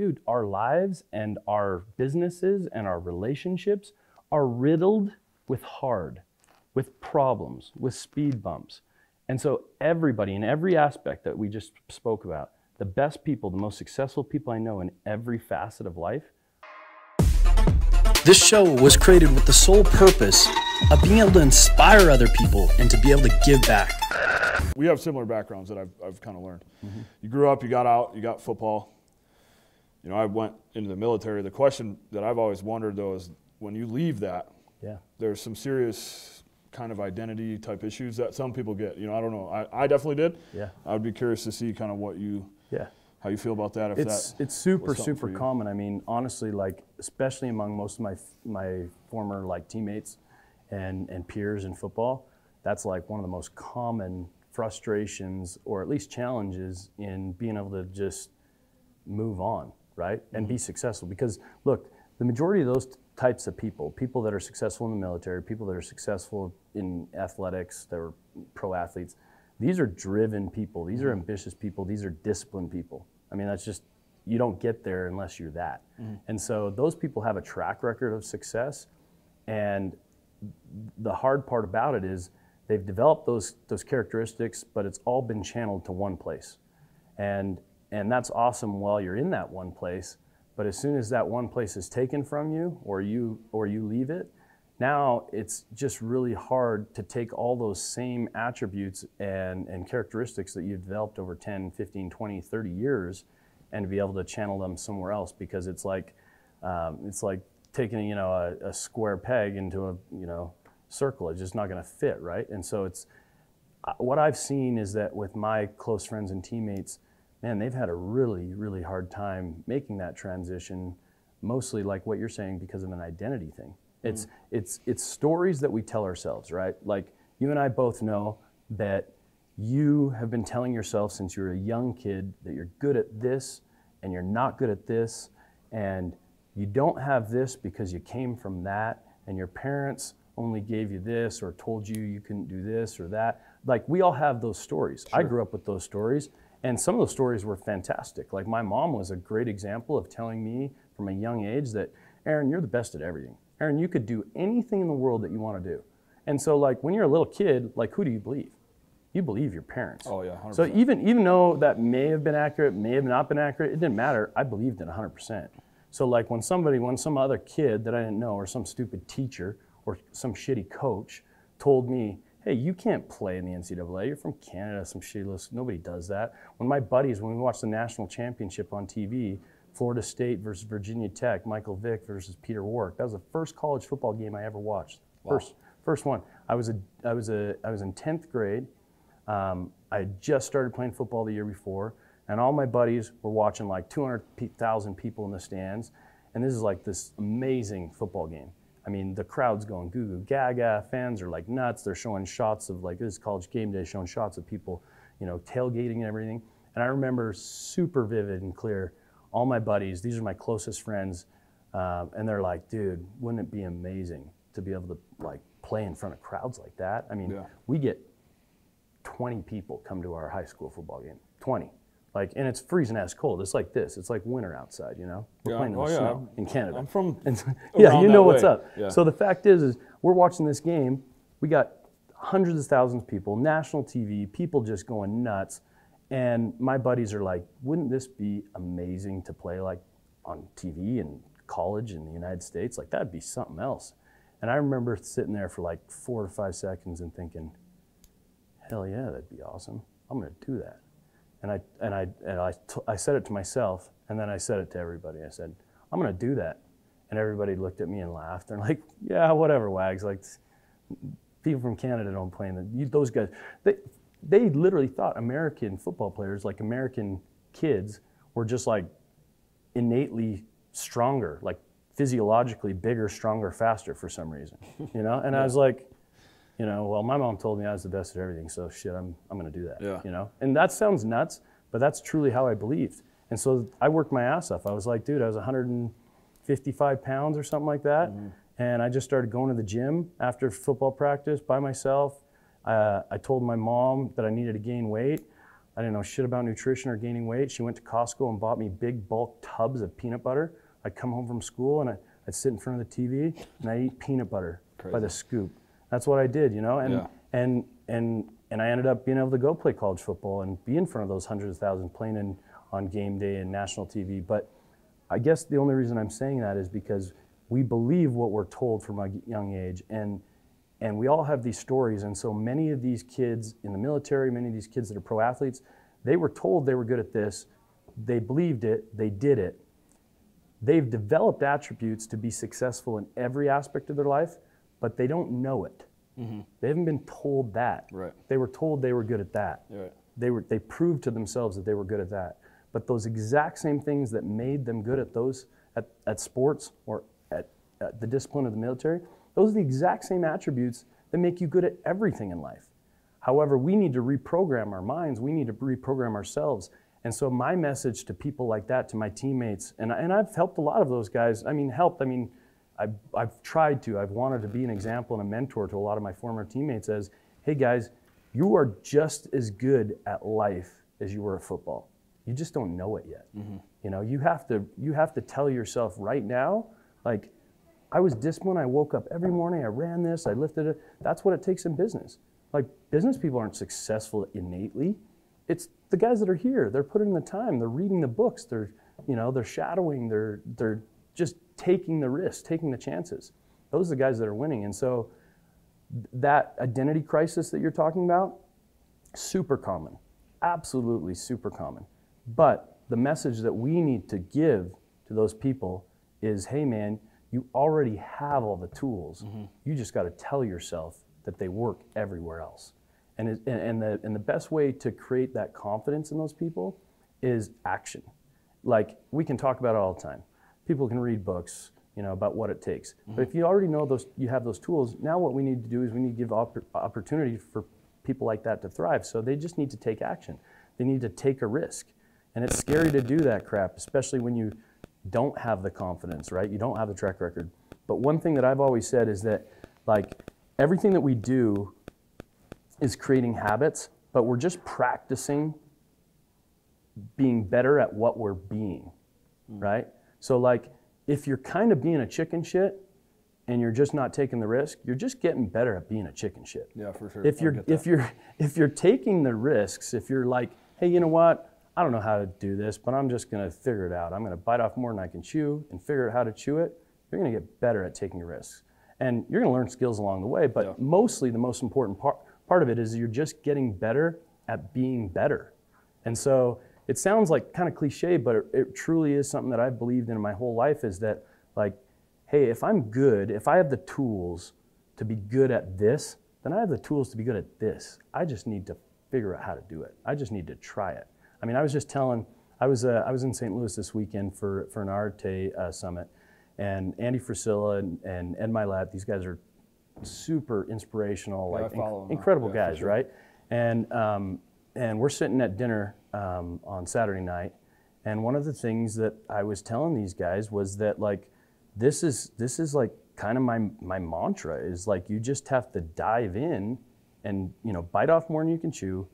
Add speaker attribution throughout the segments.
Speaker 1: dude, our lives and our businesses and our relationships are riddled with problems, with speed bumps. And so everybody in every aspect that we just spoke about, the best people, the most successful people I know in every facet of life.
Speaker 2: This show was created with the sole purpose of being able to inspire other people and to be able to give back.
Speaker 3: We have similar backgrounds that I've kind of learned. Mm-hmm. You grew up, you got out, you got football. You know, I went into the military. The question that I've always wondered, though, is when you leave that, there's some serious kind of identity type issues that some people get. You know, I don't know. I definitely did.
Speaker 1: Yeah.
Speaker 3: I would be curious to see kind of what you, how you feel about that.
Speaker 1: It's super common. I mean, honestly, like especially among most of my former like teammates and peers in football, that's like one of the most common frustrations or at least challenges in being able to just move on, right? And be successful. Because look, the majority of those types of people that are successful in the military, people that are successful in athletics, that are pro athletes, these are driven people, these are ambitious people, these are disciplined people. I mean, that's just, you don't get there unless you're that. And so those people have a track record of success, and the hard part about it is they've developed those characteristics, but it's all been channeled to one place. And that's awesome while you're in that one place, but as soon as that one place is taken from you or you leave it, now it's just really hard to take all those same attributes and characteristics that you've developed over 10, 15, 20, 30 years and to be able to channel them somewhere else, because it's like taking, a square peg into a, circle. It's just not going to fit, right? And so it's, what I've seen is that with my close friends and teammates, man, they've had a really, really hard time making that transition, mostly like what you're saying, because of an identity thing. It's stories that we tell ourselves, right? Like you and I both know that you have been telling yourself since you were a young kid that you're good at this and you're not good at this, and you don't have this because you came from that, and your parents only gave you this or told you you couldn't do this or that. Like we all have those stories. Sure. I grew up with those stories. And some of those stories were fantastic. Like my mom was a great example of telling me from a young age that, Aaron, you're the best at everything. Aaron, you could do anything in the world that you want to do. And so like when you're a little kid, like who do you believe? You believe your parents.
Speaker 3: Oh yeah, 100%.
Speaker 1: So even though that may have been accurate, may have not been accurate, it didn't matter. I believed it 100%. So like when some other kid that I didn't know, or some stupid teacher or some shitty coach told me, hey, you can't play in the NCAA. You're from Canada, some shitless. Nobody does that. When my buddies, when we watched the national championship on TV, Florida State versus Virginia Tech, Michael Vick versus Peter Warwick, that was the first college football game I ever watched. Wow. First one. I was in 10th grade. I had just started playing football the year before, and all my buddies were watching like 200,000 people in the stands, and this is like this amazing football game. I mean, the crowd's going goo goo gaga, fans are like nuts, they're showing shots of, like, this is College Game Day, showing shots of people, tailgating and everything. And I remember super vivid and clear, all my buddies, these are my closest friends, and they're like, dude, wouldn't it be amazing to be able to like play in front of crowds like that? I mean, we get 20 people come to our high school football game, 20. Like, and it's freezing ass cold. It's like this. It's like winter outside, We're playing in the snow in Canada.
Speaker 3: I'm from
Speaker 1: you know what's up.
Speaker 3: Yeah.
Speaker 1: So the fact is we're watching this game. We got hundreds of thousands of people, national TV, people just going nuts. And my buddies are like, wouldn't this be amazing to play like on TV in college in the United States? Like that'd be something else. And I remember sitting there for like 4 or 5 seconds and thinking, hell yeah, that'd be awesome. I'm gonna do that. And I said it to myself, and then I said it to everybody. I said, I'm gonna do that. And everybody looked at me and laughed. They're like, yeah, whatever, Wags. Like, people from Canada don't play in those guys. They literally thought American football players, like American kids, were just like innately stronger, like physiologically bigger, stronger, faster for some reason, And I was like, well, my mom told me I was the best at everything, so shit, I'm gonna do that, And that sounds nuts, but that's truly how I believed. And so I worked my ass off. I was like, dude, I was 155 pounds or something like that, and I just started going to the gym after football practice by myself. I told my mom that I needed to gain weight. I didn't know shit about nutrition or gaining weight. She went to Costco and bought me big bulk tubs of peanut butter. I'd come home from school and I'd sit in front of the TV and I'd eat peanut butter by the scoop. That's what I did, you know? And I ended up being able to go play college football and be in front of those hundreds of thousands playing on game day and national TV. But I guess the only reason I'm saying that is because we believe what we're told from a young age. And we all have these stories, and so many of these kids in the military, many of these kids that are pro athletes, they were told they were good at this, they believed it, they did it. They've developed attributes to be successful in every aspect of their life, but they don't know it. They haven't been told that.
Speaker 3: Right.
Speaker 1: They were told they were good at that.
Speaker 3: Right.
Speaker 1: They proved to themselves that they were good at that. But those exact same things that made them good at those, at sports or at the discipline of the military, those are the exact same attributes that make you good at everything in life. However, we need to reprogram our minds. We need to reprogram ourselves. And so my message to people like that, to my teammates, and I've helped a lot of those guys. I've tried to. I've wanted to be an example and a mentor to a lot of my former teammates as, hey guys, you are just as good at life as you were at football. You just don't know it yet. You know, you have to tell yourself right now, like, I was disciplined, I woke up every morning, I ran this, I lifted it. That's what it takes in business. Like, business people aren't successful innately. It's the guys that are here, they're putting in the time, they're reading the books, they're shadowing, they're just taking the risks, taking the chances. Those are the guys that are winning. And so that identity crisis that you're talking about, super common, absolutely super common. But the message that we need to give to those people is, hey man, you already have all the tools. You just got to tell yourself that they work everywhere else. And the best way to create that confidence in those people is action. Like, we can talk about it all the time. People can read books, you know, about what it takes. But if you already know you have those tools, now what we need to do is we need to give opportunity for people like that to thrive. So they just need to take action. They need to take a risk. And it's scary to do that crap, especially when you don't have the confidence, right? You don't have the track record. But one thing that I've always said is that, like, everything that we do is creating habits, but we're just practicing being better at what we're being, right? So, like, if you're kind of being a chicken shit and you're just not taking the risk, you're just getting better at being a chicken shit.
Speaker 3: Yeah, for sure.
Speaker 1: If you're taking the risks, if you're like, hey, you know what? I don't know how to do this, but I'm just going to figure it out. I'm going to bite off more than I can chew and figure out how to chew it. You're going to get better at taking risks. And you're going to learn skills along the way, but mostly the most important part of it is you're just getting better at being better. And so it sounds like kind of cliche, but it truly is something that I've believed in my whole life, is that, like, hey, if I'm good, if I have the tools to be good at this, then I have the tools to be good at this. I just need to figure out how to do it. I just need to try it. I mean, I was just telling, I was in St. Louis this weekend for an Arte Summit, and Andy Frisilla and Ed Milet, these guys are super inspirational, like incredible guys, sure. Right? And we're sitting at dinner on Saturday night, and one of the things that I was telling these guys was that, like, this is like kind of my mantra is, like, you just have to dive in and, you know, bite off more than you can chew,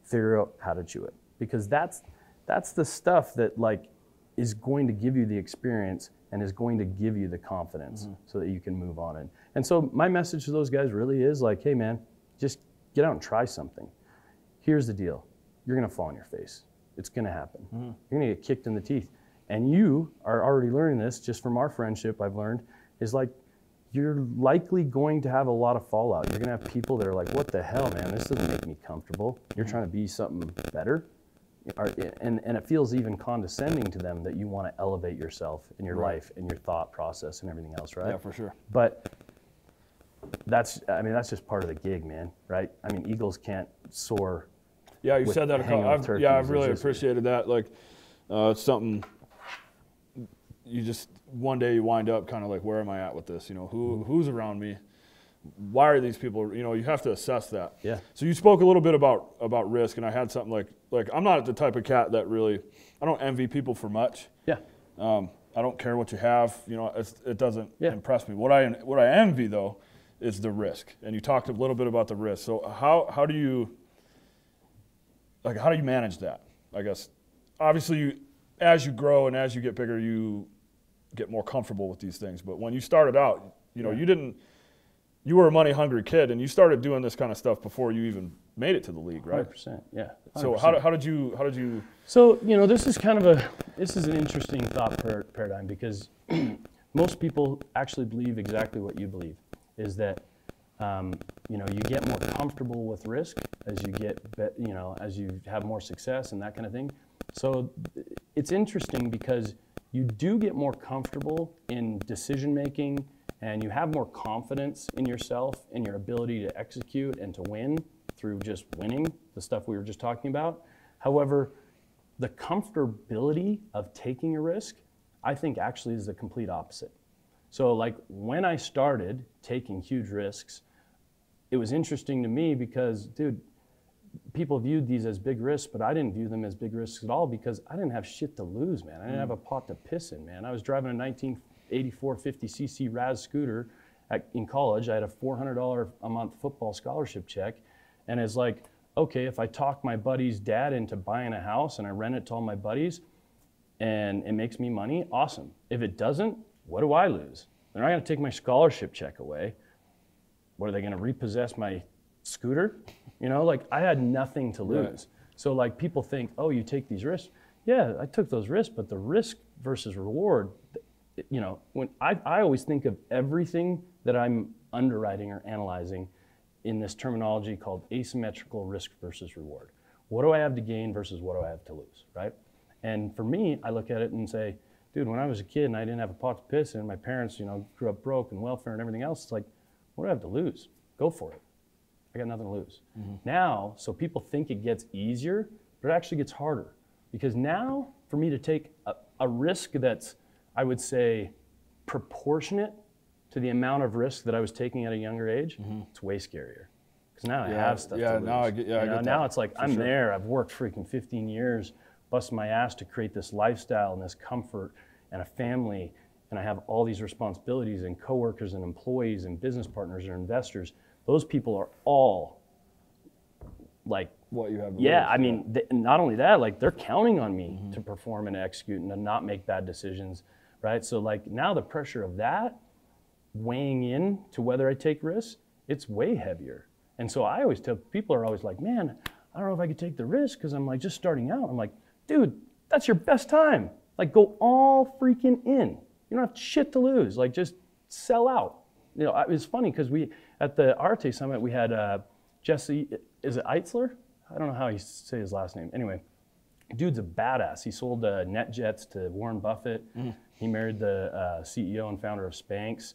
Speaker 1: figure out how to chew it. Because that's the stuff that, like, is going to give you the experience and is going to give you the confidence so that you can move on. And so my message to those guys really is, like, hey man, just get out and try something. Here's the deal. You're gonna fall on your face. It's gonna happen. You're gonna get kicked in the teeth. And you are already learning this just from our friendship. I've learned is, like, you're likely going to have a lot of fallout. You're gonna have people that are like, what the hell, man, this doesn't make me comfortable. You're trying to be something better. And it feels even condescending to them that you want to elevate yourself in your life and your thought process and everything else, right?
Speaker 3: Yeah, for sure.
Speaker 1: But that's just part of the gig, man, right? I mean, eagles can't soar.
Speaker 3: Yeah, you said that. I've really appreciated that. Like, it's something you just, one day you wind up kind of like, where am I at with this? You know, who's around me? Why are these people, you know, you have to assess that.
Speaker 1: Yeah.
Speaker 3: So you spoke a little bit about risk, and I had something like I'm not the type of cat that really, I don't envy people for much.
Speaker 1: Yeah.
Speaker 3: I don't care what you have, you know, it doesn't impress me. What I envy though is the risk. And you talked a little bit about the risk. So how do you, like, how do you manage that? I guess, obviously, as you grow and as you get bigger, you get more comfortable with these things. But when you started out, you know, you were a money-hungry kid, and you started doing this kind of stuff before you even made it to the league, right?
Speaker 1: 100%, yeah. 100%.
Speaker 3: So how did you?
Speaker 1: So, you know, this is an interesting thought paradigm, because most people actually believe exactly what you believe, is that, you know, you get more comfortable with risk as you get, you know, as you have more success and that kind of thing. So it's interesting because you do get more comfortable in decision making, and you have more confidence in yourself and your ability to execute and to win through just winning, the stuff we were just talking about. However, the comfortability of taking a risk, I think actually is the complete opposite. So like when I started taking huge risks, it was interesting to me because, dude, people viewed these as big risks, but I didn't view them as big risks at all because I didn't have shit to lose, man. I didn't have a pot to piss in, man. I was driving a 1984 50cc Raz scooter in college. I had a $400 a month football scholarship check. And it's like, okay, if I talk my buddy's dad into buying a house and I rent it to all my buddies and it makes me money, awesome. If it doesn't, what do I lose? They're not gonna take my scholarship check away. What, are they gonna repossess my scooter? You know, like I had nothing to lose. Right. So like people think, oh, you take these risks. Yeah, I took those risks, but the risk versus reward, you know, when I always think of everything that I'm underwriting or analyzing in this terminology called asymmetrical risk versus reward. What do I have to gain versus what do I have to lose, right? And for me, I look at it and say, dude, when I was a kid and I didn't have a pot to piss in, my parents, you know, grew up broke and welfare and everything else, it's like, what do I have to lose? Go for it. I got nothing to lose. Mm-hmm. Now, so people think it gets easier, but it actually gets harder. Because now, for me to take a risk that's, I would say, proportionate to the amount of risk that I was taking at a younger age, it's way scarier. Because now I have stuff to lose.
Speaker 3: Now I get that.
Speaker 1: Now it's like, I'm there, I've worked freaking 15 years, busting my ass to create this lifestyle and this comfort and a family, and I have all these responsibilities and coworkers and employees and business partners and investors. Those people are all like,
Speaker 3: what you have to
Speaker 1: lose. I mean, not only that, like they're counting on me to perform and execute and to not make bad decisions, right? So like now the pressure of that weighing in to whether I take risks, it's way heavier. And so I always tell people are always like, man, I don't know if I could take the risk because I'm like just starting out. I'm like, dude, that's your best time. Like go all freaking in. You don't have shit to lose. Like just sell out. You know, it was funny because we, at the Arte Summit, we had Jesse, is it Eitzler? I don't know how you say his last name. Anyway, dude's a badass. He sold NetJets to Warren Buffett. He married the CEO and founder of Spanx.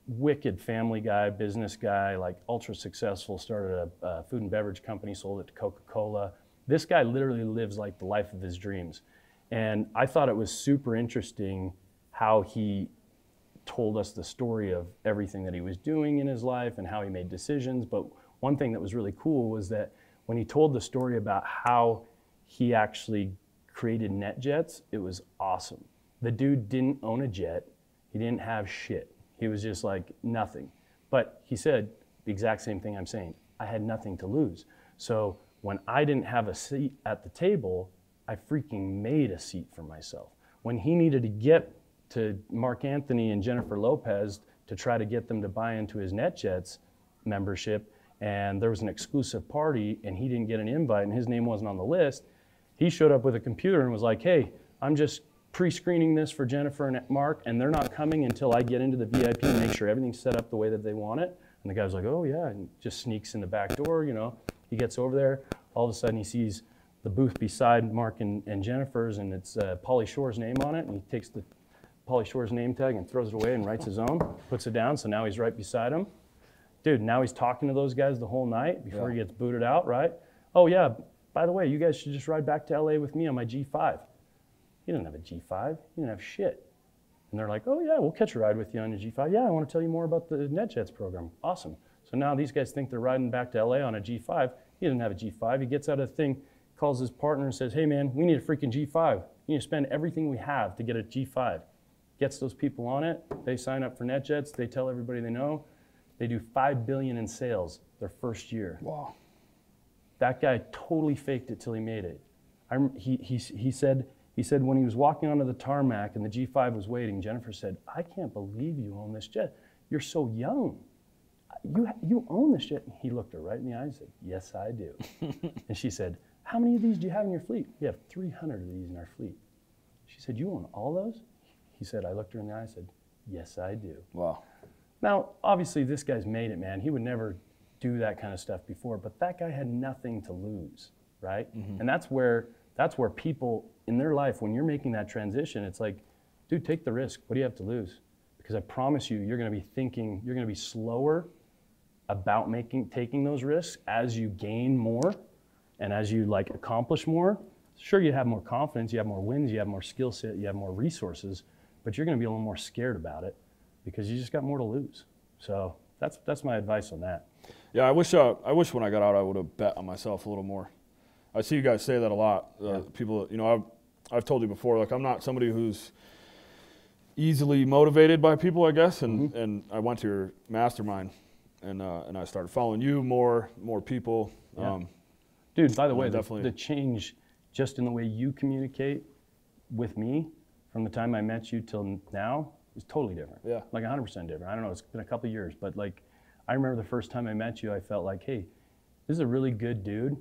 Speaker 1: Wicked family guy, business guy, like ultra successful, started a food and beverage company, sold it to Coca-Cola. This guy literally lives like the life of his dreams. And I thought it was super interesting how he told us the story of everything that he was doing in his life and how he made decisions. But one thing that was really cool was that when he told the story about how he actually created NetJets, it was awesome. The dude didn't own a jet. He didn't have shit. He was just like nothing. But he said the exact same thing I'm saying. I had nothing to lose. So when I didn't have a seat at the table, I freaking made a seat for myself. When he needed to get to Mark Anthony and Jennifer Lopez to try to get them to buy into his NetJets membership, and there was an exclusive party and he didn't get an invite and his name wasn't on the list, he showed up with a computer and was like, hey, I'm just pre-screening this for Jennifer and Mark, and they're not coming until I get into the VIP and make sure everything's set up the way that they want it. And the guy was like, oh yeah, and just sneaks in the back door, you know. He gets over there, all of a sudden he sees the booth beside Mark and Jennifer's, and it's Pauly Shore's name on it, and he takes the Pauly Shore's name tag and throws it away and writes his own, puts it down, so now he's right beside him. Dude, now he's talking to those guys the whole night before he gets booted out, right? Oh yeah, by the way, you guys should just ride back to LA with me on my G5. He didn't have a G5, he didn't have shit. And they're like, oh yeah, we'll catch a ride with you on your G5. Yeah, I want to tell you more about the NetJets program. Awesome. So now these guys think they're riding back to LA on a G5. He didn't have a G5. He gets out of the thing, calls his partner and says, hey man, we need a freaking G5. You need to spend everything we have to get a G5. Gets those people on it. They sign up for NetJets. They tell everybody they know. They do $5 billion in sales their first year.
Speaker 3: Wow.
Speaker 1: that guy totally faked it till he made it. He said when he was walking onto the tarmac and the G5 was waiting, Jennifer said, "I can't believe you own this jet. You're so young. You own this jet." And he looked her right in the eye and said, "Yes, I do." And she said, "How many of these do you have in your fleet?" "We have 300 of these in our fleet." She said, "You own all those?" He said, I looked her in the eye and said, "Yes, I do."
Speaker 3: Wow.
Speaker 1: Now, obviously, this guy's made it, man. He would never do that kind of stuff before, but that guy had nothing to lose, right? Mm-hmm. And that's where people in their life, when you're making that transition, it's like, dude, take the risk. What do you have to lose? Because I promise you, you're going to be thinking, you're going to be slower about taking those risks as you gain more and as you like accomplish more. Sure, you have more confidence, you have more wins, you have more skill set, you have more resources, but you're going to be a little more scared about it because you just got more to lose. So that's my advice on that.
Speaker 3: Yeah, I wish when I got out I would have bet on myself a little more. I see you guys say that a lot. People, you know, I've told you before, like I'm not somebody who's easily motivated by people, I guess, and I went to your mastermind and I started following you more people.
Speaker 1: Yeah. Dude, by the way, the change just in the way you communicate with me from the time I met you till now is totally different.
Speaker 3: Yeah.
Speaker 1: Like 100% different. I don't know, it's been a couple of years, but like I remember the first time I met you, I felt like, hey, this is a really good dude,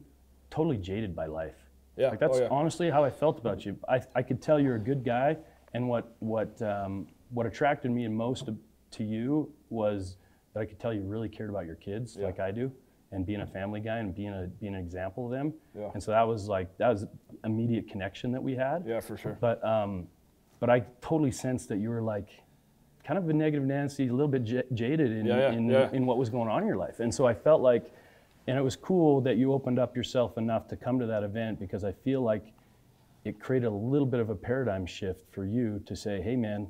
Speaker 1: totally jaded by life.
Speaker 3: Yeah.
Speaker 1: Like that's honestly how I felt about you. I could tell you're a good guy, and what attracted me most to you was that I could tell you really cared about your kids like I do, and being a family guy and being an example of them. Yeah. And so that was immediate connection that we had.
Speaker 3: Yeah, for sure.
Speaker 1: But I totally sensed that you were like kind of a negative Nancy, a little bit jaded in what was going on in your life. And so I felt like, and it was cool that you opened up yourself enough to come to that event, because I feel like it created a little bit of a paradigm shift for you to say, hey man,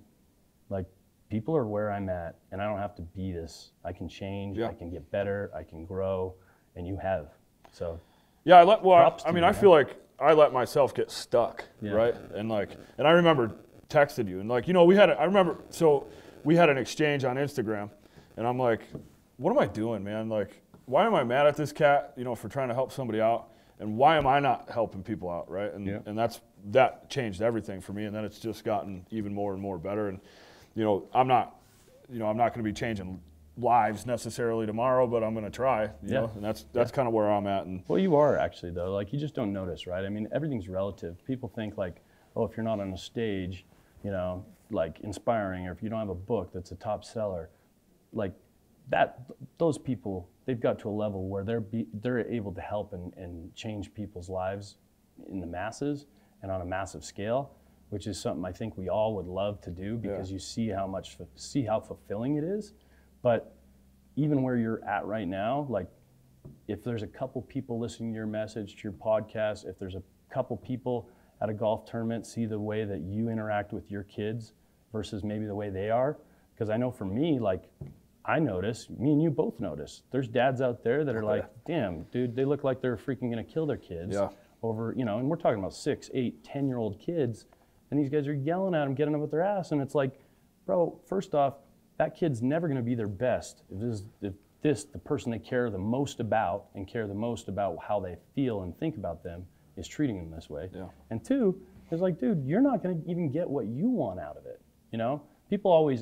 Speaker 1: like people are where I'm at and I don't have to be this. I can change, I can get better, I can grow, and you have. So
Speaker 3: yeah, I feel like I let myself get stuck, right? And I remember texted you and like, you know, we had an exchange on Instagram and I'm like, what am I doing, man? Like, why am I mad at this cat, you know, for trying to help somebody out? And why am I not helping people out, right? And that changed everything for me. And then it's just gotten even more and more better. And, you know, I'm not going to be changing lives necessarily tomorrow, but I'm going to try, you know, and that's kind of where I'm at. And
Speaker 1: well, you are actually though, like you just don't notice, right? I mean, everything's relative. People think like, oh, if you're not on a stage, you know, like inspiring, or if you don't have a book that's a top seller, like that, those people, they've got to a level where they're able to help and change people's lives in the masses and on a massive scale, which is something I think we all would love to do, because you see how fulfilling it is. But even where you're at right now, like if there's a couple people listening to your message, to your podcast, if there's a couple people at a golf tournament see the way that you interact with your kids versus maybe the way they are, because I know for me, like I notice, me and you both notice, there's dads out there that are like, damn, dude, they look like they're freaking gonna kill their kids over, you know, and we're talking about 6, 8, 10-year-old kids, and these guys are yelling at them, getting them with their ass, and it's like, bro, first off, that kid's never gonna be their best if the person they care the most about and care the most about how they feel and think about them is treating them this way. Yeah. And two, it's like, dude, you're not gonna even get what you want out of it, you know?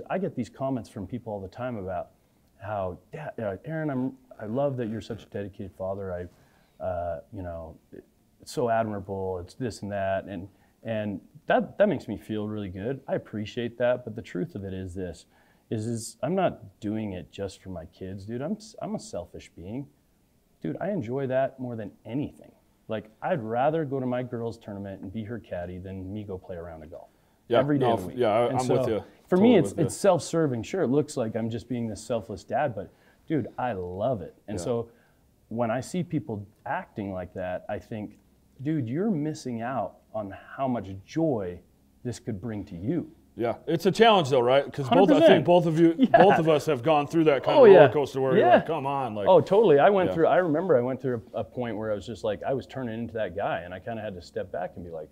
Speaker 1: I get these comments from people all the time about how, Aaron, I love that you're such a dedicated father. You know, it's so admirable. It's this and that, and that makes me feel really good. I appreciate that, but the truth of it is this: is I'm not doing it just for my kids, dude. I'm a selfish being, dude. I enjoy that more than anything. Like I'd rather go to my girls' tournament and be her caddy than me go play around the golf. Every day of the week.
Speaker 3: Yeah, I'm with you.
Speaker 1: For me, it's self-serving. Sure, it looks like I'm just being this selfless dad, but dude, I love it. And so when I see people acting like that, I think, dude, you're missing out on how much joy this could bring to you.
Speaker 3: Yeah, it's a challenge though, right? Because I think both of us have gone through that kind of roller coaster where you're like, come on. Like,
Speaker 1: oh, totally. I went through a point where I was just like, I was turning into that guy, and I kind of had to step back and be like,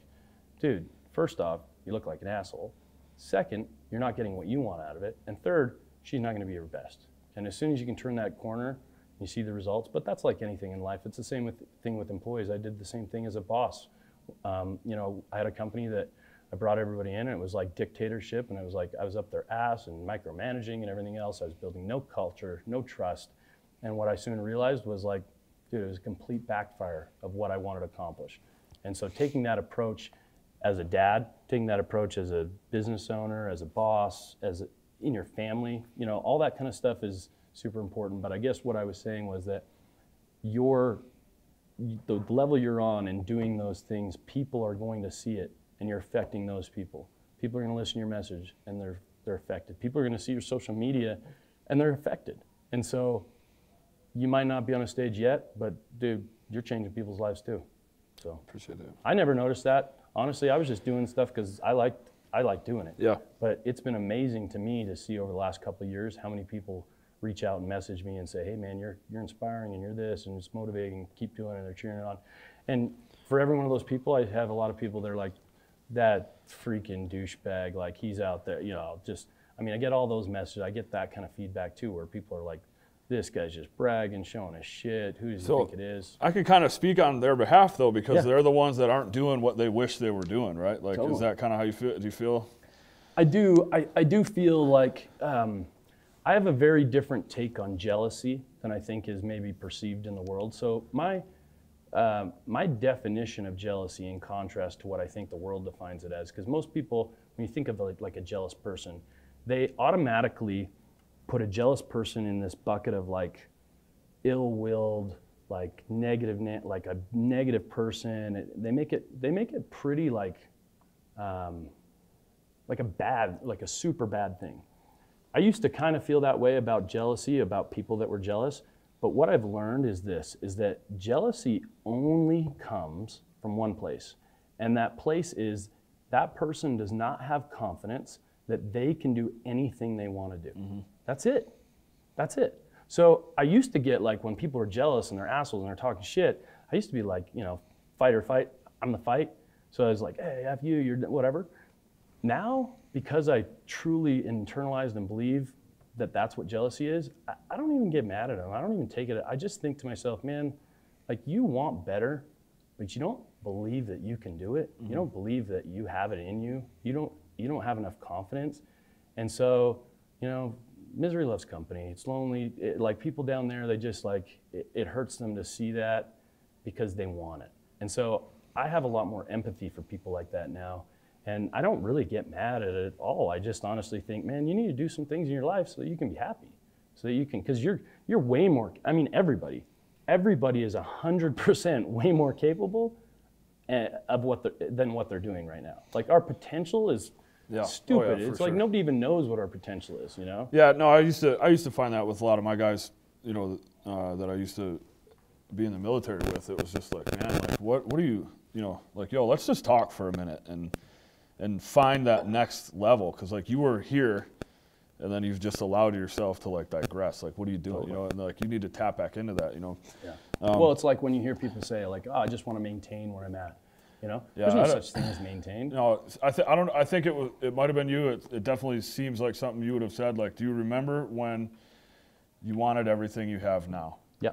Speaker 1: dude, first off, you look like an asshole. Second, you're not getting what you want out of it. And third, she's not going to be your best. And as soon as you can turn that corner, you see the results. But that's like anything in life. It's the same thing with employees. I did the same thing as a boss. You know, I had a company that I brought everybody in, and it was like dictatorship, and it was like I was up their ass and micromanaging and everything else. I was building no culture, no trust. And what I soon realized was like, dude, it was a complete backfire of what I wanted to accomplish. And so taking that approach as a dad, taking that approach as a business owner, as a boss, in your family, you know, all that kind of stuff is super important. But I guess what I was saying was that the level you're on and doing those things, people are going to see it, and you're affecting those people. People are going to listen to your message, and they're affected. People are going to see your social media, and they're affected. And so you might not be on a stage yet, but dude, you're changing people's lives too. So
Speaker 3: appreciate that.
Speaker 1: I never noticed that. Honestly, I was just doing stuff because I like doing it.
Speaker 3: Yeah.
Speaker 1: But it's been amazing to me to see over the last couple of years how many people reach out and message me and say, hey man, you're inspiring and you're this and it's motivating, keep doing it, and they're cheering it on. And for every one of those people, I have a lot of people that are like, that freaking douchebag, like he's out there, you know, just, I mean, I get all those messages. I get that kind of feedback too, where people are like, this guy's just bragging, showing us shit. Who does he think it is?
Speaker 3: I can kind of speak on their behalf though, because they're the ones that aren't doing what they wish they were doing, right? Like, totally. Is that kind of how you feel? Do you feel?
Speaker 1: I do. I do feel like I have a very different take on jealousy than I think is maybe perceived in the world. So my definition of jealousy, in contrast to what I think the world defines it as, because most people, when you think of like a jealous person, they automatically put a jealous person in this bucket of like ill-willed, like negative, like a negative person. They make it pretty like a super bad thing. I used to kind of feel that way about jealousy, about people that were jealous. But what I've learned is that jealousy only comes from one place. And that place is that person does not have confidence that they can do anything they want to do. Mm-hmm. That's it. So I used to get like, when people are jealous and they're assholes and they're talking shit, I used to be like, you know, fight or fight, I'm the fight. So I was like, hey, F you, you're whatever. Now, because I truly internalized and believe that that's what jealousy is, I don't even get mad at them. I don't even take it. I just think to myself, man, like, you want better, but you don't believe that you can do it. Mm-hmm. You don't believe that you have it in you. You don't have enough confidence. And so, you know, misery loves company. It's lonely. Like, people down there, they just like, it hurts them to see that because they want it. And so I have a lot more empathy for people like that now. And I don't really get mad at it at all. I just honestly think, man, you need to do some things in your life so that you can be happy. So that you can, because you're way more, I mean, everybody is 100% way more capable of than what they're doing right now. Like, our potential is stupid. It's like nobody even knows what our potential is, you know?
Speaker 3: Yeah, no, I used to find that with a lot of my guys, you know, that I used to be in the military with. It was just like, man, like, what do you know, like, yo, let's just talk for a minute and find that next level, because like, you were here and then you've just allowed yourself to like digress. Like, what are you doing? Totally. You know, and like, you need to tap back into that, you know?
Speaker 1: Yeah. Well, it's like when you hear people say like, oh, I just want to maintain where I'm at, you know? There's no such thing as maintain.
Speaker 3: No, I think it might've been you. It definitely seems like something you would have said. Like, do you remember when you wanted everything you have now?
Speaker 1: Yeah.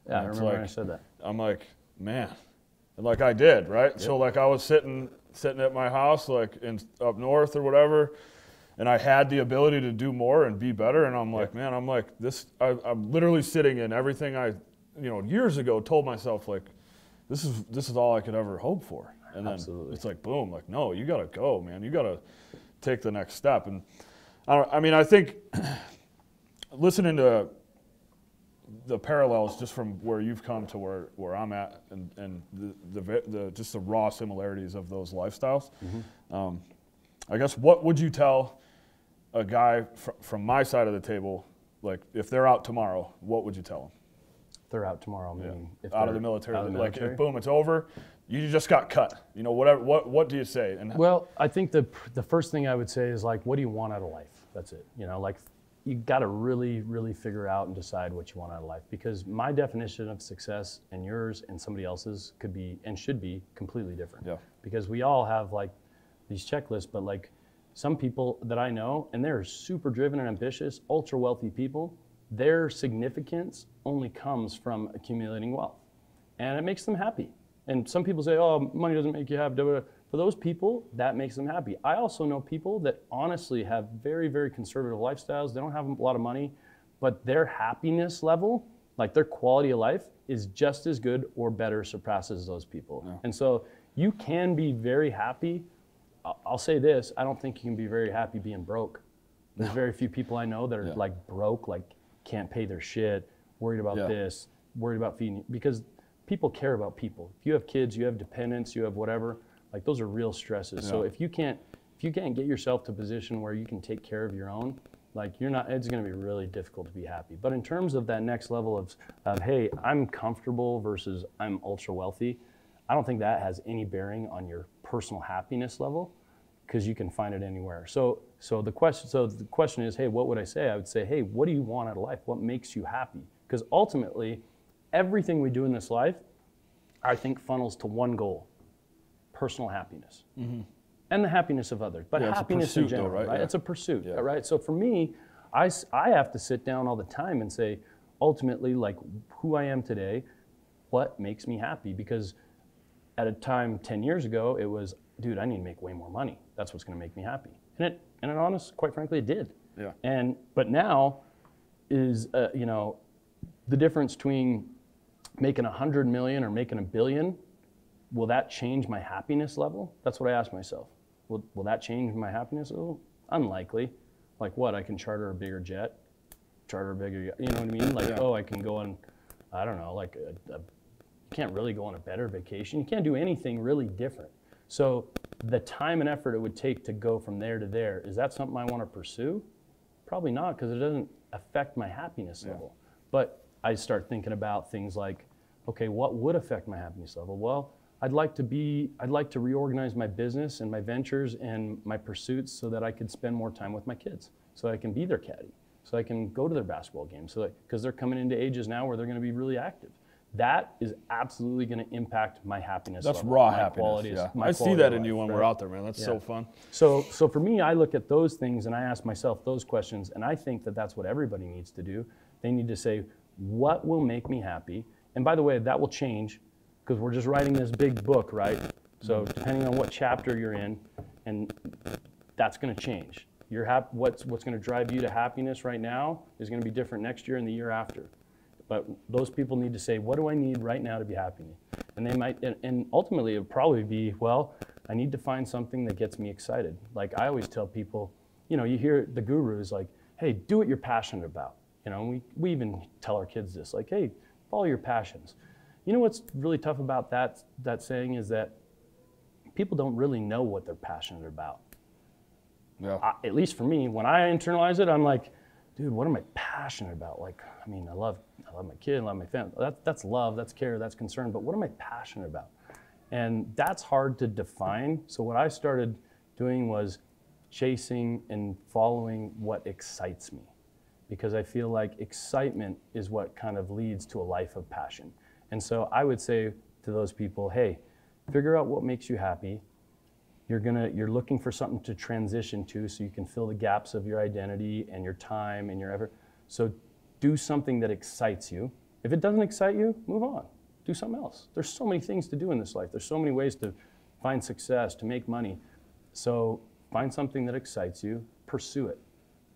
Speaker 1: Yeah, I remember when I said that.
Speaker 3: I'm like, man, and like, I did, right? Yep. So like, I was sitting at my house, like up north or whatever, and I had the ability to do more and be better. And I'm like, man, I'm like this. I'm literally sitting in everything I, you know, years ago told myself, like, this is all I could ever hope for. And then it's like, boom, like, no, you gotta go, man. You gotta take the next step. And I think listening to the parallels just from where you've come to where I'm at, and the just the raw similarities of those lifestyles. Mm-hmm. I guess, what would you tell a guy from my side of the table, like, if they're out tomorrow, what would you tell them?
Speaker 1: They're out tomorrow, meaning if
Speaker 3: out of the military, like, if boom, it's over, you just got cut. You know, whatever. What do you say? And
Speaker 1: well, I think the first thing I would say is, like, what do you want out of life? That's it. You know, like, you got to really, really figure out and decide what you want out of life, because my definition of success and yours and somebody else's could be and should be completely different. Yeah. Because we all have like these checklists, but like, some people that I know, and they're super driven and ambitious, ultra wealthy people, their significance only comes from accumulating wealth. And it makes them happy. And some people say, oh, money doesn't make you happy. For those people, that makes them happy. I also know people that honestly have very, very conservative lifestyles. They don't have a lot of money, but their happiness level, like their quality of life, is just as good or better, surpasses those people. Yeah. And so you can be very happy. I'll say this, I don't think you can be very happy being broke. There's very few people I know that are like broke, like can't pay their shit, worried about this, worried about feeding, because people care about people. If you have kids, you have dependents, you have whatever, like those are real stresses. Yeah. So if you can't get yourself to a position where you can take care of your own, like it's gonna be really difficult to be happy. But in terms of that next level of hey, I'm comfortable versus I'm ultra wealthy, I don't think that has any bearing on your personal happiness level, because you can find it anywhere. So the question is, hey, what would I say? I would say, hey, what do you want out of life? What makes you happy? Because ultimately, everything we do in this life, I think funnels to one goal: personal happiness. Mm-hmm. And the happiness of others, but happiness in general, though, right? Yeah. It's a pursuit, right? So for me, I have to sit down all the time and say, ultimately, like who I am today, what makes me happy? Because at a time 10 years ago, it was, dude, I need to make way more money. That's what's going to make me happy. And quite frankly, it did. Yeah. But now is, the difference between making 100 million or making $1 billion, will that change my happiness level? That's what I ask myself. Will that change my happiness level? Unlikely. Like what? I can charter a bigger jet, you know what I mean? Like, I can go on, I don't know, like you can't really go on a better vacation. You can't do anything really different. So the time and effort it would take to go from there to there, is that something I want to pursue? Probably not, because it doesn't affect my happiness level. But I start thinking about things like, okay, what would affect my happiness level? Well, I'd like to reorganize my business and my ventures and my pursuits so that I could spend more time with my kids, so I can be their caddy, so I can go to their basketball games, because they're coming into ages now where they're going to be really active. That is absolutely going to impact my happiness level.
Speaker 3: That's raw happiness. I see that in you when we're out there, man. That's so fun.
Speaker 1: So for me, I look at those things and I ask myself those questions, and I think that that's what everybody needs to do. They need to say, what will make me happy? And by the way, that will change, because we're just writing this big book, right? So depending on what chapter you're in, and that's going to change. What's going to drive you to happiness right now is going to be different next year and the year after. But those people need to say, what do I need right now to be happy? And they might, and ultimately it would probably be, well, I need to find something that gets me excited. Like I always tell people, you hear the gurus like, hey, do what you're passionate about. And we even tell our kids this, like, hey, follow your passions. You know what's really tough about that saying is that people don't really know what they're passionate about. Yeah. At least for me, when I internalize it, I'm like, dude, what am I passionate about? Like, I mean, I love my kid, I love my family. That's love, that's care, that's concern, but what am I passionate about? And that's hard to define. So what I started doing was chasing and following what excites me, because I feel like excitement is what kind of leads to a life of passion. And so I would say to those people, hey, figure out what makes you happy. You're looking for something to transition to so you can fill the gaps of your identity and your time and your effort. So do something that excites you. If it doesn't excite you, move on. Do something else. There's so many things to do in this life. There's so many ways to find success, to make money. So find something that excites you, pursue it,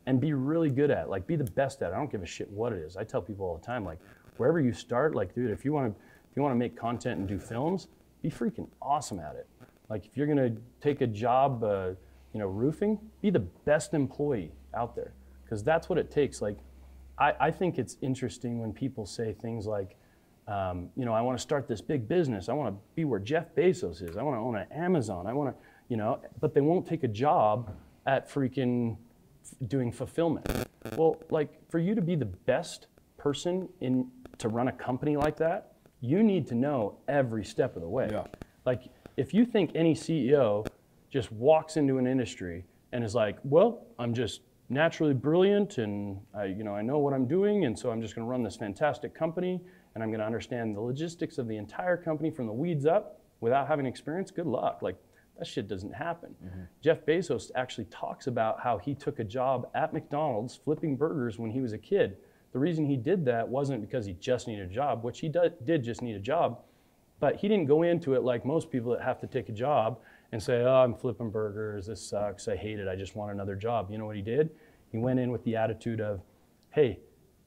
Speaker 1: and be really good at it. Like, be the best at it. I don't give a shit what it is. I tell people all the time, like, wherever you start, like, dude, if you want to make content and do films, be freaking awesome at it. Like, if you're gonna take a job, roofing, be the best employee out there, because that's what it takes. Like, I think it's interesting when people say things like, I want to start this big business. I want to be where Jeff Bezos is. I want to own an Amazon. I want to, but they won't take a job at freaking doing fulfillment. Well, like, for you to be the best person to run a company like that, you need to know every step of the way. Yeah. Like, if you think any CEO just walks into an industry and is like, well, I'm just naturally brilliant and I know what I'm doing, and so I'm just going to run this fantastic company and I'm going to understand the logistics of the entire company from the weeds up without having experience, good luck. Like, that shit doesn't happen. Mm-hmm. Jeff Bezos actually talks about how he took a job at McDonald's flipping burgers when he was a kid, the reason he did that wasn't because he just needed a job, which he did just need a job, but he didn't go into it like most people that have to take a job and say, oh, I'm flipping burgers, this sucks, I hate it, I just want another job. You know what he did? He went in with the attitude of, hey,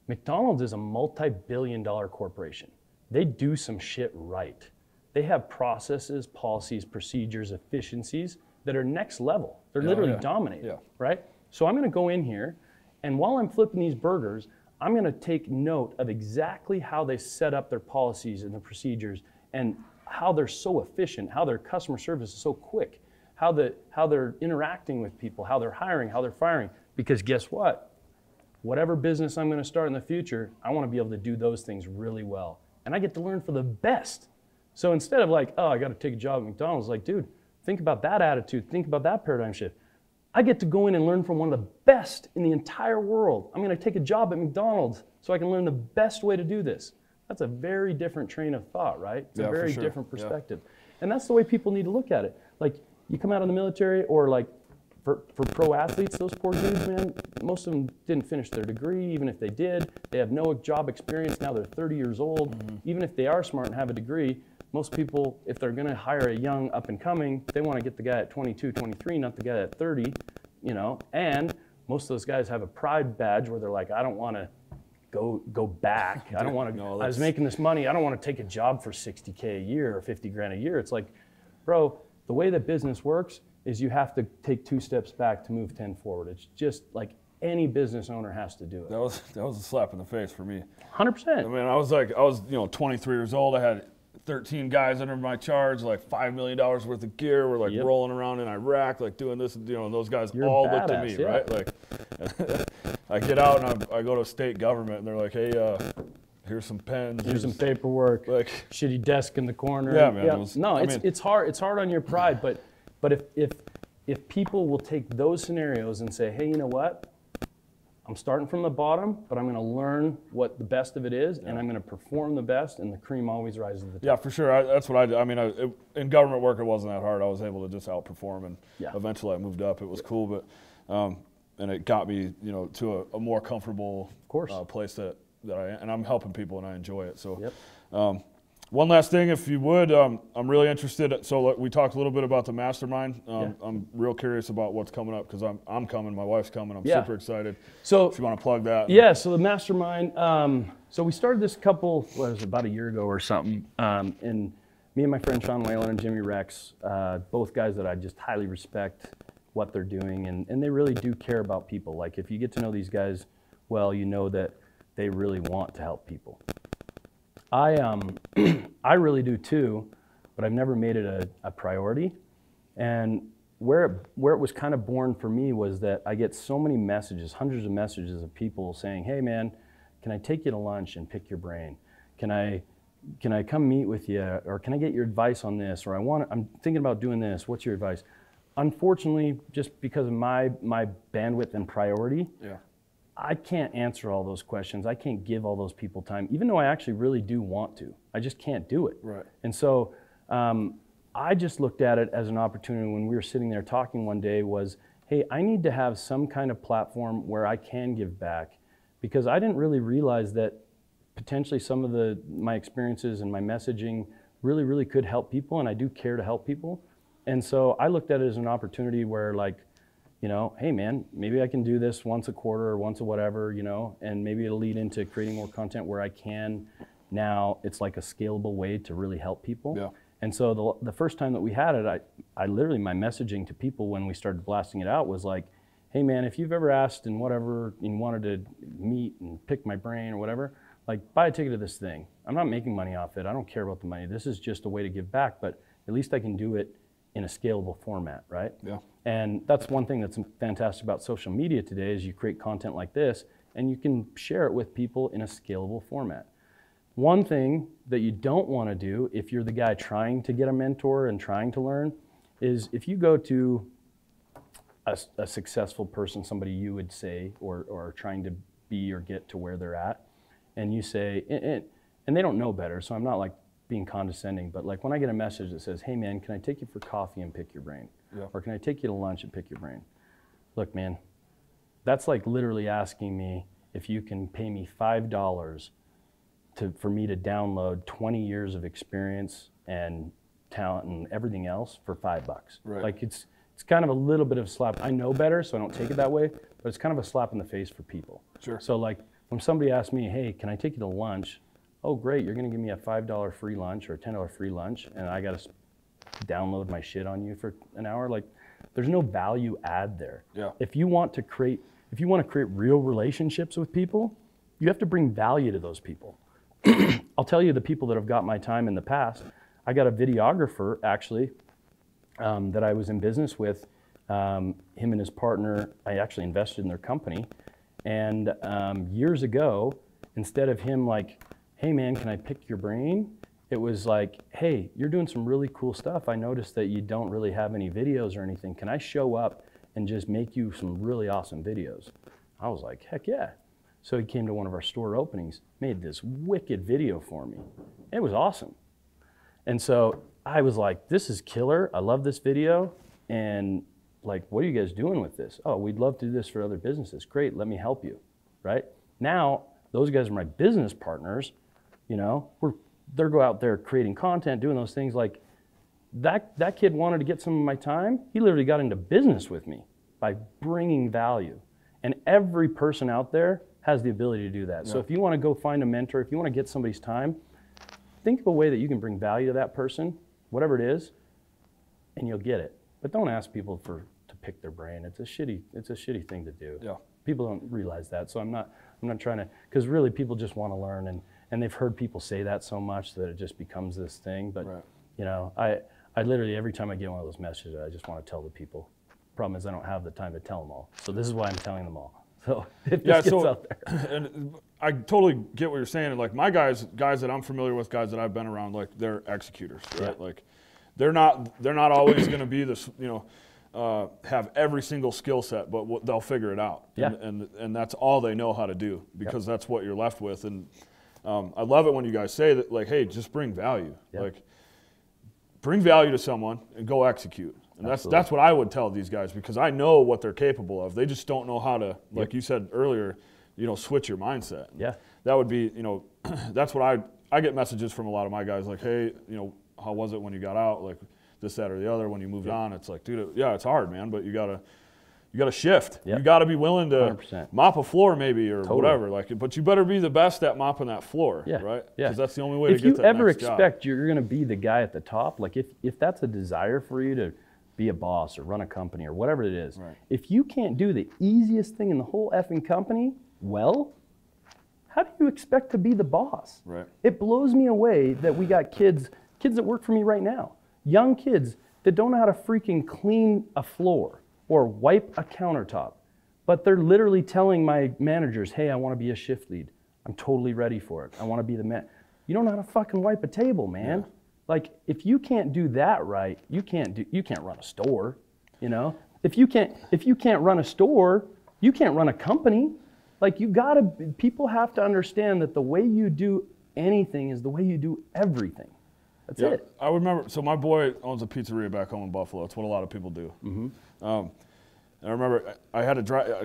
Speaker 1: McDonald's is a multi-billion-dollar corporation. They do some shit right. They have processes, policies, procedures, efficiencies that are next level. They're literally dominating, right? So I'm gonna go in here, and while I'm flipping these burgers, I'm gonna take note of exactly how they set up their policies and the procedures and how they're so efficient, how their customer service is so quick, how they're interacting with people, how they're hiring, how they're firing. Because guess what? Whatever business I'm gonna start in the future, I wanna be able to do those things really well. And I get to learn for the best. So instead of like, oh, I gotta take a job at McDonald's, like, dude, think about that attitude, think about that paradigm shift. I get to go in and learn from one of the best in the entire world. I'm gonna take a job at McDonald's so I can learn the best way to do this. That's a very different train of thought, right? It's a very different perspective. And that's the way people need to look at it. Like, you come out of the military, or like for pro athletes, those poor dudes, man, most of them didn't finish their degree. Even if they did, they have no job experience. Now they're 30 years old. Even if they are smart and have a degree, most people, if they're gonna hire a young up and coming, they wanna get the guy at 22, 23, not the guy at 30, you know? And most of those guys have a pride badge where they're like, I don't wanna go back. I don't wanna, I was making this money, I don't wanna take a job for 60K a year or 50 grand a year. It's like, bro, the way that business works is you have to take 2 steps back to move 10 forward. It's just like any business owner has to do it.
Speaker 3: That was a slap in the face for me.
Speaker 1: 100%.
Speaker 3: I mean, I was 23 years old. I had 13 guys under my charge, like $5 million worth of gear. We're like rolling around in Iraq, like doing this, and and those guys all looked at me, right? Like, I get out and I go to state government, and they're like, hey, here's some pens.
Speaker 1: Here's some paperwork.
Speaker 3: Like,
Speaker 1: shitty desk in the corner.
Speaker 3: Yeah, man.
Speaker 1: Yeah. It's hard. It's hard on your pride, but if people will take those scenarios and say, hey, you know what? I'm starting from the bottom, but I'm going to learn what the best of it is, and I'm going to perform the best, and the cream always rises to the top.
Speaker 3: Yeah, for sure. That's what I did. I mean, in government work, it wasn't that hard. I was able to just outperform, and eventually I moved up. It was cool, but and it got me, to a more comfortable place that and I'm helping people, and I enjoy it. So. One last thing, if you would, I'm really interested. So we talked a little bit about the mastermind. I'm real curious about what's coming up, because I'm coming, my wife's coming. I'm super excited. So if you want to plug that.
Speaker 1: Yeah, so the mastermind, so we started this about a year ago or something. And me and my friend Sean Whalen and Jimmy Rex, both guys that I just highly respect what they're doing. And they really do care about people. Like, if you get to know these guys well, you know that they really want to help people. I really do too, but I've never made it a priority. And where it was kind of born for me was that I get so many messages, hundreds of messages of people saying, hey man, can I take you to lunch and pick your brain? Can I come meet with you? Or can I get your advice on this? Or I'm thinking about doing this, what's your advice? Unfortunately, just because of my bandwidth and priority, I can't answer all those questions. I can't give all those people time, even though I actually really do want to. I just can't do it.
Speaker 3: Right.
Speaker 1: And so I just looked at it as an opportunity when we were sitting there talking one day was, hey, I need to have some kind of platform where I can give back, because I didn't really realize that potentially some of my experiences and my messaging really, really could help people, and I do care to help people. And so I looked at it as an opportunity where, like, hey man, maybe I can do this once a quarter or once a whatever, and maybe it'll lead into creating more content where I can now, it's like a scalable way to really help people.
Speaker 3: Yeah.
Speaker 1: And so the first time that we had it, I literally, my messaging to people when we started blasting it out was like, hey man, if you've ever asked and whatever, and wanted to meet and pick my brain or whatever, like, buy a ticket to this thing. I'm not making money off it. I don't care about the money. This is just a way to give back, but at least I can do it in a scalable format, right?
Speaker 3: Yeah.
Speaker 1: And that's one thing that's fantastic about social media today is you create content like this and you can share it with people in a scalable format. One thing that you don't want to do if you're the guy trying to get a mentor and trying to learn is if you go to a successful person, somebody you would say or trying to be or get to where they're at, and you say, and they don't know better, so I'm not like being condescending, but like when I get a message that says, hey man, can I take you for coffee and pick your brain?
Speaker 3: Yeah.
Speaker 1: Or can I take you to lunch and pick your brain? Look man, that's like literally asking me if you can pay me $5 for me to download 20 years of experience and talent and everything else for $5.
Speaker 3: Right.
Speaker 1: Like it's kind of a little bit of a slap. I know better, so I don't take it that way, but it's kind of a slap in the face for people.
Speaker 3: Sure.
Speaker 1: So like when somebody asks me, hey, can I take you to lunch? Oh, great, you're gonna give me a $5 free lunch or a $10 free lunch, and I gotta download my shit on you for an hour? Like, there's no value add there.
Speaker 3: Yeah.
Speaker 1: If you want to create real relationships with people, you have to bring value to those people. I'll tell you the people that have got my time in the past. I got a videographer actually that I was in business with. Him and his partner, I actually invested in their company. And years ago, instead of him like, hey man, can I pick your brain? It was like, hey, you're doing some really cool stuff. I noticed that you don't really have any videos or anything. Can I show up and just make you some really awesome videos? I was like, heck yeah. So he came to one of our store openings, made this wicked video for me. It was awesome. And so I was like, this is killer. I love this video. And like, what are you guys doing with this? Oh, we'd love to do this for other businesses. Great, let me help you, right? Now, those guys are my business partners. You know, they're go out there creating content, doing those things. Like that kid wanted to get some of my time. He literally got into business with me by bringing value. And every person out there has the ability to do that. Yeah. So if you want to go find a mentor, if you want to get somebody's time, think of a way that you can bring value to that person, whatever it is, and you'll get it. But don't ask people to pick their brain. It's a shitty thing to do. Yeah. People don't realize that. So I'm not trying to, because really people just want to learn, and they've heard people say that so much that it just becomes this thing. But you know, I literally, every time I get one of those messages, I just want to tell the people. Problem is I don't have the time to tell them all. So this is why I'm telling them all. So if this gets out there.
Speaker 3: And I totally get what you're saying. And like my guys that I'm familiar with, guys that I've been around, like they're executors, right? Yeah. Like they're not always going to be this, you know, have every single skill set, but they'll figure it out.
Speaker 1: Yeah.
Speaker 3: And that's all they know how to do, because that's what you're left with. And I love it when you guys say that, like, hey, just bring value. Yep. Like, bring value to someone and go execute. And that's what I would tell these guys, because I know what they're capable of. They just don't know how to, like you said earlier, you know, switch your mindset.
Speaker 1: Yeah.
Speaker 3: That would be, you know, that's what I get messages from a lot of my guys, like, hey, you know, how was it when you got out? Like this, that, or the other. When you moved on, it's like, dude, yeah, it's hard, man, but you gotta shift. Yep. You gotta be willing to
Speaker 1: 100%.
Speaker 3: Mop a floor maybe, or whatever. Like, but you better be the best at mopping that floor, right?
Speaker 1: Yeah.
Speaker 3: Because that's the only way to get that next job.
Speaker 1: If you ever expect you're gonna be the guy at the top, like if that's a desire for you to be a boss or run a company or whatever it is, if you can't do the easiest thing in the whole effing company well, how do you expect to be the boss?
Speaker 3: Right.
Speaker 1: It blows me away that we got kids that work for me right now, young kids that don't know how to freaking clean a floor or wipe a countertop, but they're literally telling my managers, hey, I want to be a shift lead. I'm totally ready for it. I want to be the man. You don't know how to fucking wipe a table, man. Yeah. Like, if you can't do that right, you can't run a store, you know? If you can't run a store, you can't run a company. Like, people have to understand that the way you do anything is the way you do everything. That's it.
Speaker 3: I remember, so my boy owns a pizzeria back home in Buffalo. It's what a lot of people do.
Speaker 1: Mm-hmm.
Speaker 3: And I remember I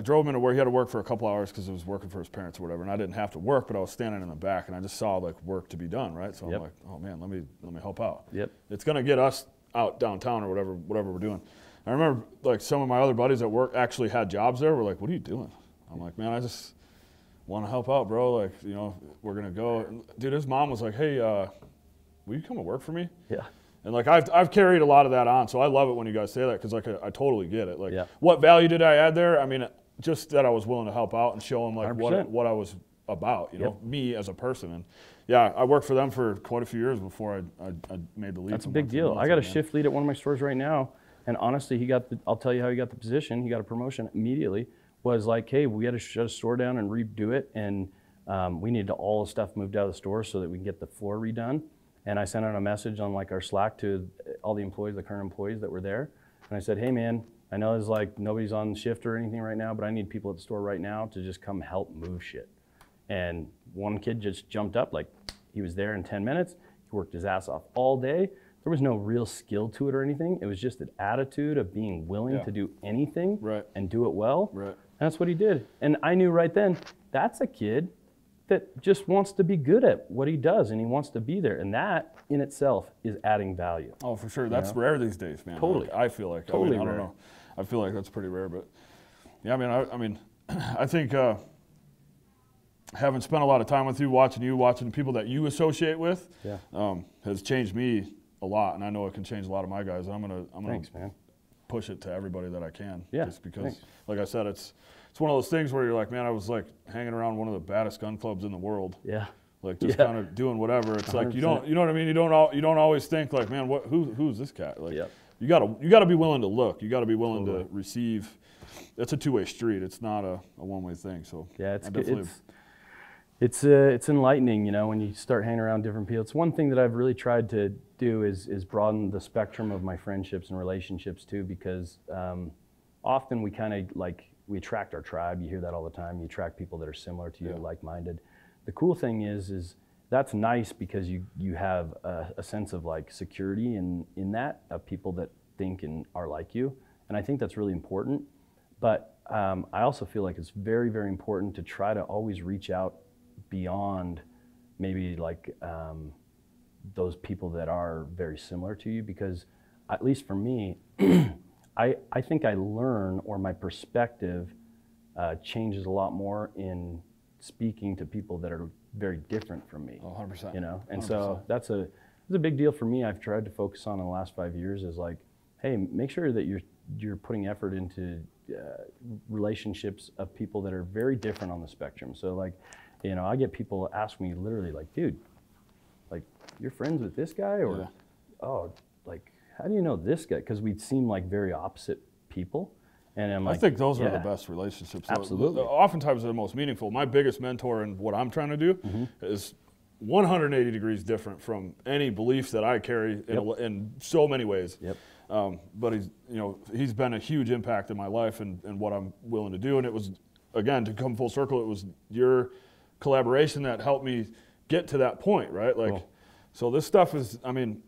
Speaker 3: drove him into where he had to work for a couple hours because he was working for his parents or whatever, and I didn't have to work, but I was standing in the back, and I just saw like work to be done, right? So I'm like, oh man, let me help out.
Speaker 1: Yep.
Speaker 3: It's gonna get us out downtown or whatever we're doing. I remember like some of my other buddies at work actually had jobs there. Were like, what are you doing? I'm like, man, I just want to help out, bro. Like, you know, we're gonna go. And, dude, his mom was like, hey, will you come and work for me?
Speaker 1: Yeah.
Speaker 3: And like I've carried a lot of that on, so I love it when you guys say that, because like I totally get it. Like, what value did I add there? I mean, just that I was willing to help out and show them like
Speaker 1: 100%.
Speaker 3: what I was about, you know, me as a person. And yeah, I worked for them for quite a few years before I made the leap.
Speaker 1: That's a big deal. I got a shift lead at one of my stores right now, and honestly, I'll tell you how he got the position. He got a promotion immediately. Was like, hey, we had to shut a store down and redo it, and we needed all the stuff moved out of the store so that we can get the floor redone. And I sent out a message on like our Slack to all the employees, the current employees that were there. And I said, hey man, I know there's like nobody's on shift or anything right now, but I need people at the store right now to just come help move shit. And one kid just jumped up, like he was there in 10 minutes. He worked his ass off all day. There was no real skill to it or anything. It was just an attitude of being willing to do anything and do it well.
Speaker 3: Right.
Speaker 1: And that's what he did. And I knew right then, that's a kid that just wants to be good at what he does, and he wants to be there, and that in itself is adding value.
Speaker 3: Oh, for sure. That's rare these days, man.
Speaker 1: Totally.
Speaker 3: Like, I feel like.
Speaker 1: Totally
Speaker 3: I don't
Speaker 1: rare.
Speaker 3: know. I feel like that's pretty rare, but yeah. I mean, I think having spent a lot of time with you, watching the people that you associate with, has changed me a lot, and I know it can change a lot of my guys. I'm gonna
Speaker 1: Thanks, man.
Speaker 3: push it to everybody that I can.
Speaker 1: Yeah,
Speaker 3: Just because,
Speaker 1: thanks.
Speaker 3: like I said, it's one of those things where you're like, man, I was like hanging around one of the baddest gun clubs in the world.
Speaker 1: Yeah.
Speaker 3: Like just kind of doing whatever. It's like you know what I mean. You don't always think like, man, who's this guy? Like you gotta be willing to look. You gotta be willing to receive. It's a two-way street. It's not a one-way thing. So
Speaker 1: yeah, it's enlightening, you know, when you start hanging around different people. It's one thing that I've really tried to do is broaden the spectrum of my friendships and relationships too, because often we kind of we attract our tribe. You hear that all the time. You attract people that are similar to you, like-minded. The cool thing is that's nice because you have a sense of like security in that, of people that think and are like you, and I think that's really important. But I also feel like it's very, very important to try to always reach out beyond maybe like those people that are very similar to you, because at least for me, I think I learn, or my perspective changes a lot more in speaking to people that are very different from me.
Speaker 3: 100%.
Speaker 1: You know, and
Speaker 3: 100%.
Speaker 1: so it's a big deal for me. I've tried to focus on in the last 5 years is like, hey, make sure that you're putting effort into relationships of people that are very different on the spectrum. So like, you know, I get people ask me literally like, dude, like you're friends with this guy, or oh, like how do you know this guy? Because we'd seem like very opposite people. And I'm like,
Speaker 3: I think those are the best relationships.
Speaker 1: Absolutely.
Speaker 3: Oftentimes they're the most meaningful. My biggest mentor in what I'm trying to do is 180 degrees different from any beliefs that I carry in so many ways.
Speaker 1: Yep.
Speaker 3: But he's been a huge impact in my life and what I'm willing to do. And it was, again, to come full circle, it was your collaboration that helped me get to that point, right? Like, cool. So this stuff is, I mean,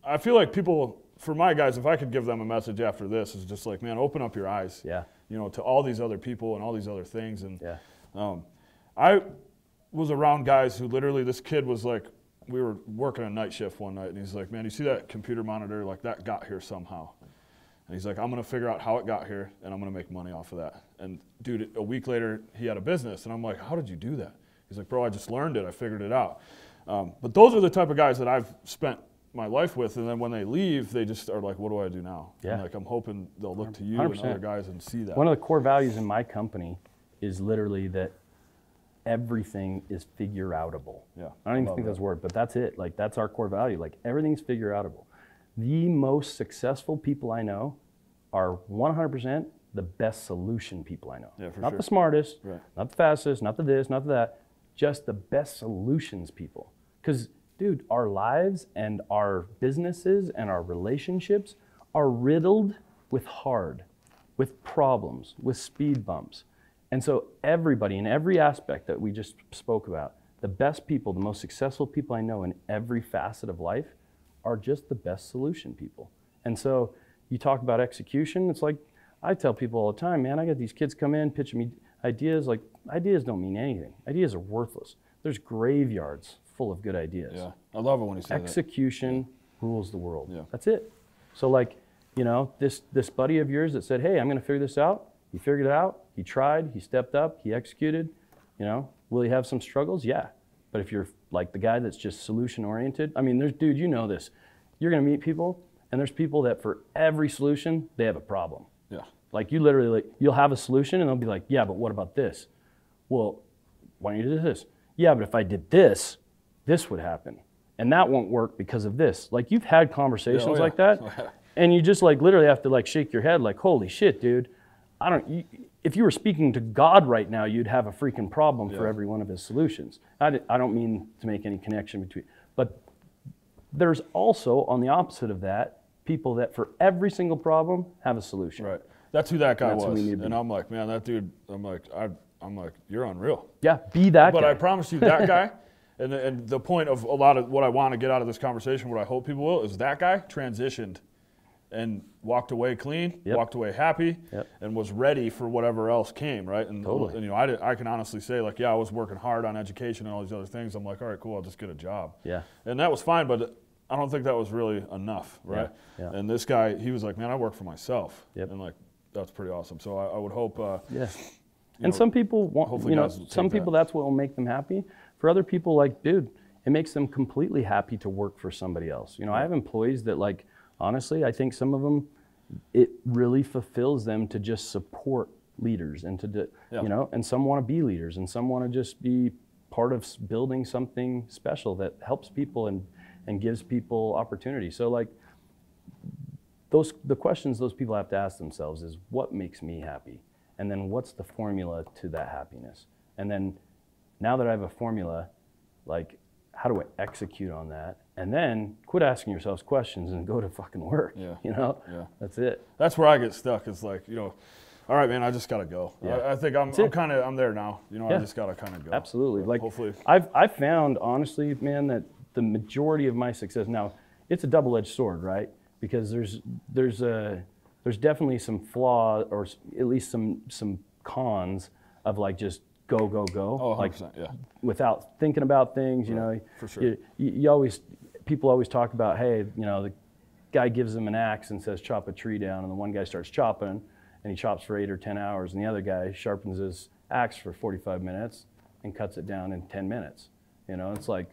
Speaker 3: I feel like people, for my guys, if I could give them a message after this, is just like, man, open up your eyes, you know, to all these other people and all these other things. And I was around guys who literally, this kid was like, we were working a night shift one night, and he's like, man, you see that computer monitor? Like, that got here somehow. And he's like, I'm going to figure out how it got here, and I'm going to make money off of that. And dude, a week later, he had a business, and I'm like, how did you do that? He's like, bro, I just learned it. I figured it out. But those are the type of guys that I've spent my life with, and then when they leave, they just are like, what do I do now?
Speaker 1: Yeah.
Speaker 3: And like, I'm hoping they'll look to you
Speaker 1: 100%.
Speaker 3: and other guys and see that.
Speaker 1: One of the core values in my company is literally that everything is figure-outable.
Speaker 3: Yeah,
Speaker 1: I don't even think that's a word, but that's it. Like, that's our core value. Like, everything's figure-outable. The most successful people I know are 100% the best solution people I know.
Speaker 3: Yeah, for
Speaker 1: not
Speaker 3: sure.
Speaker 1: the smartest,
Speaker 3: Right.
Speaker 1: not the fastest, not the this, not the that, just the best solutions people. Because, dude, our lives and our businesses and our relationships are riddled with with problems, with speed bumps. And so everybody in every aspect that we just spoke about, the best people, the most successful people I know in every facet of life are just the best solution people. And so you talk about execution, it's like, I tell people all the time, man, I got these kids come in, pitching me ideas, like ideas don't mean anything. Ideas are worthless. There's graveyards full of good ideas.
Speaker 3: Yeah, I love it when you say that.
Speaker 1: Execution rules the world.
Speaker 3: Yeah.
Speaker 1: That's it. So like, you know, this buddy of yours that said, hey, I'm gonna figure this out, he figured it out, he tried, he stepped up, he executed, you know, will he have some struggles? Yeah. But if you're like the guy that's just solution oriented, I mean, dude, you know this. You're gonna meet people, and there's people that for every solution, they have a problem.
Speaker 3: Yeah.
Speaker 1: Like you literally, like, you'll have a solution and they'll be like, yeah, but what about this? Well, why don't you do this? Yeah, but if I did this, this would happen. And that won't work because of this. Like you've had conversations like that, and you just like literally have to like shake your head like, holy shit, dude. If you were speaking to God right now, you'd have a freaking problem for every one of his solutions. I don't mean to make any connection between, but there's also on the opposite of that, people that for every single problem have a solution.
Speaker 3: Right. That's who that guy
Speaker 1: That's who
Speaker 3: was.
Speaker 1: we need to be.
Speaker 3: And I'm like, man, that dude, I'm like, you're unreal.
Speaker 1: Yeah, be that
Speaker 3: But
Speaker 1: guy.
Speaker 3: I promise you that guy, and the point of a lot of what I want to get out of this conversation, what I hope people will, is that guy transitioned and walked away clean,
Speaker 1: Yep.
Speaker 3: walked away happy,
Speaker 1: Yep.
Speaker 3: and was ready for whatever else came, right? And,
Speaker 1: Totally.
Speaker 3: and you know, I can honestly say, like, yeah, I was working hard on education and all these other things. I'm like, all right, cool, I'll just get a job.
Speaker 1: Yeah.
Speaker 3: And that was fine, but I don't think that was really enough, right?
Speaker 1: Yeah.
Speaker 3: And this guy, he was like, man, I work for myself.
Speaker 1: Yep.
Speaker 3: And like, that's pretty awesome. So I would hope.
Speaker 1: Yeah. And some people want,
Speaker 3: hopefully
Speaker 1: you know,
Speaker 3: guys will take
Speaker 1: some people that's what will make them happy. For other people, like, dude, it makes them completely happy to work for somebody else. You know, I have employees that, like, honestly, I think some of them, it really fulfills them to just support leaders and to, you know, and some want to be leaders and some want to just be part of building something special that helps people and gives people opportunity. So, like, the questions those people have to ask themselves is, what makes me happy? And then what's the formula to that happiness? And then now that I have a formula, like, how do I execute on that? And then quit asking yourselves questions and go to fucking work.
Speaker 3: Yeah.
Speaker 1: You know?
Speaker 3: Yeah.
Speaker 1: That's it.
Speaker 3: That's where I get stuck. It's like, you know, all right, man, I just got to go.
Speaker 1: Yeah.
Speaker 3: I think I'm there now. You know,
Speaker 1: Yeah.
Speaker 3: I just got to kind of go.
Speaker 1: Absolutely.
Speaker 3: But
Speaker 1: Like,
Speaker 3: hopefully.
Speaker 1: I've found, honestly, man, that the majority of my success, now, it's a double-edged sword, right? Because there's definitely some flaw, or at least some cons of, like, just go, go, go.
Speaker 3: Oh, 100%,
Speaker 1: like,
Speaker 3: yeah.
Speaker 1: without thinking about things, you know.
Speaker 3: for sure.
Speaker 1: People always talk about, hey, you know, the guy gives them an axe and says, chop a tree down, and the one guy starts chopping, and he chops for 8 or 10 hours, and the other guy sharpens his axe for 45 minutes and cuts it down in 10 minutes. You know, it's like,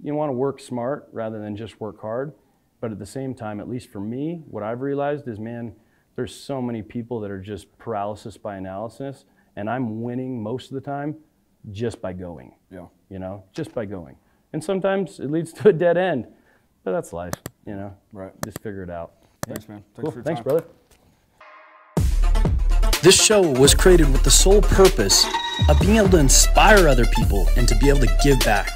Speaker 1: you want to work smart rather than just work hard. But at the same time, at least for me, what I've realized is, man, there's so many people that are just paralysis by analysis, and I'm winning most of the time just by going.
Speaker 3: Yeah.
Speaker 1: You know, just by going. And sometimes it leads to a dead end, but that's life, you know.
Speaker 3: Right.
Speaker 1: Just figure it out.
Speaker 3: Thanks, man. Thanks
Speaker 1: Cool.
Speaker 3: for your
Speaker 1: Thanks,
Speaker 3: time.
Speaker 1: brother.
Speaker 2: This show was created with the sole purpose of being able to inspire other people and to be able to give back.